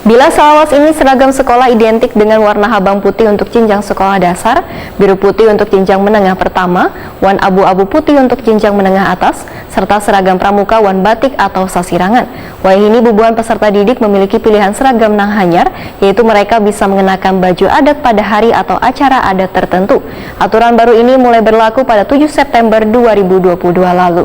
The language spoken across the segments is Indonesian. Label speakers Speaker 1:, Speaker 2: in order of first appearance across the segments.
Speaker 1: Bila selawas ini seragam sekolah identik dengan warna habang putih untuk jenjang sekolah dasar, biru putih untuk jenjang menengah pertama, warna abu-abu putih untuk jenjang menengah atas, serta seragam pramuka warna batik atau sasirangan. Wayahini bubuhan peserta didik memiliki pilihan seragam Nanghanyar, yaitu mereka bisa mengenakan baju adat pada hari atau acara adat tertentu. Aturan baru ini mulai berlaku pada 7 September 2022 lalu.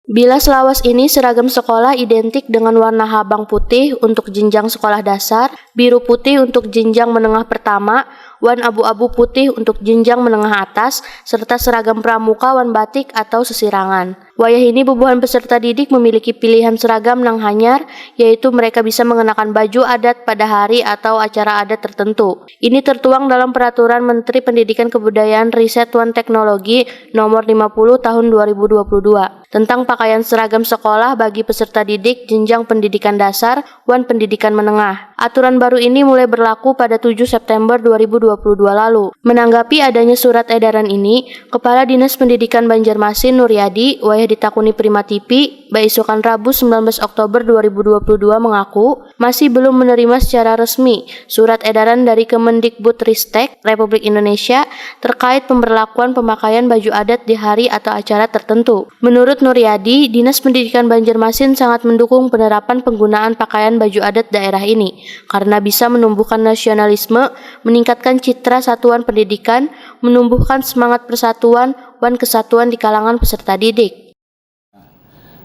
Speaker 2: Bila selawas ini seragam sekolah identik dengan warna habang putih untuk jenjang sekolah dasar, biru putih untuk jenjang menengah pertama, warna abu-abu putih untuk jenjang menengah atas, serta seragam pramuka warna batik atau sesirangan. Wayahini bubuhan peserta didik memiliki pilihan seragam Nanghanyar, yaitu mereka bisa mengenakan baju adat pada hari atau acara adat tertentu. Ini tertuang dalam Peraturan Menteri Pendidikan Kebudayaan Riset dan Teknologi Nomor 50 Tahun 2022 tentang pakaian seragam sekolah bagi peserta didik jenjang pendidikan dasar dan pendidikan menengah. Aturan baru ini mulai berlaku pada 7 September 2022 lalu. Menanggapi adanya surat edaran ini, Kepala Dinas Pendidikan Banjarmasin Nuryadi wayah ditakuni Prima TV, baisukan Rabu 19 Oktober 2022 mengaku masih belum menerima secara resmi surat edaran dari Kemendikbudristek Republik Indonesia terkait pemberlakuan pemakaian baju adat di hari atau acara tertentu. Menurut Nuryadi, Dinas Pendidikan Banjarmasin sangat mendukung penerapan penggunaan pakaian baju adat daerah ini karena bisa menumbuhkan nasionalisme, meningkatkan citra satuan pendidikan, menumbuhkan semangat persatuan dan kesatuan di kalangan peserta didik.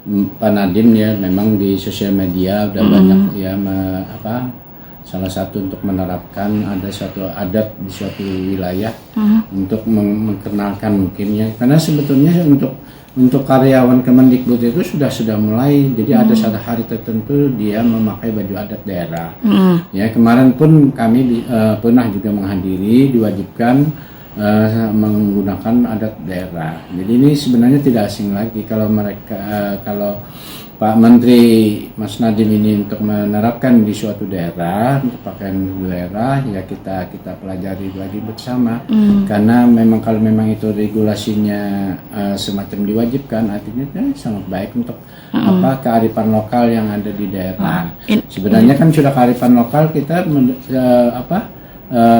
Speaker 3: Pak Nadiem ya memang di sosial media udah banyak ya salah satu untuk menerapkan ada suatu adat di suatu wilayah untuk mengenalkan mungkin ya, karena sebetulnya untuk karyawan Kemendikbud itu sudah mulai, jadi ada satu hari tertentu dia memakai baju adat daerah. Ya kemarin pun kami pernah juga menghadiri, diwajibkan menggunakan adat daerah. Jadi ini sebenarnya tidak asing lagi kalau kalau Pak Menteri Mas Nadiem ini untuk menerapkan di suatu daerah untuk pakaian daerah, ya kita pelajari lagi bersama. Karena kalau memang itu regulasinya semacam diwajibkan, artinya sangat baik untuk kearifan lokal yang ada di daerah. Sebenarnya kan sudah kearifan lokal kita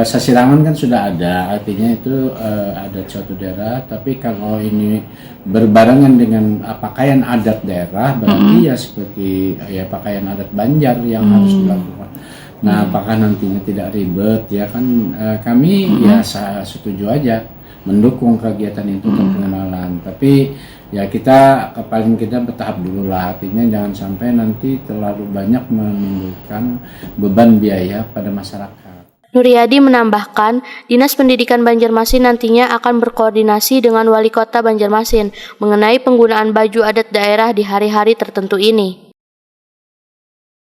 Speaker 3: sasirangan kan sudah ada, artinya itu ada suatu daerah, tapi kalau ini berbarengan dengan pakaian adat daerah berarti ya seperti ya pakaian adat Banjar yang harus dilakukan. Nah, apakah nantinya tidak ribet ya kan, kami ya setuju aja mendukung kegiatan itu untuk pengenalan, tapi ya kita paling bertahap dulu lah, artinya jangan sampai nanti terlalu banyak menimbulkan beban biaya pada masyarakat.
Speaker 2: Nuryadi menambahkan, Dinas Pendidikan Banjarmasin nantinya akan berkoordinasi dengan Wali Kota Banjarmasin mengenai penggunaan baju adat daerah di hari-hari tertentu ini.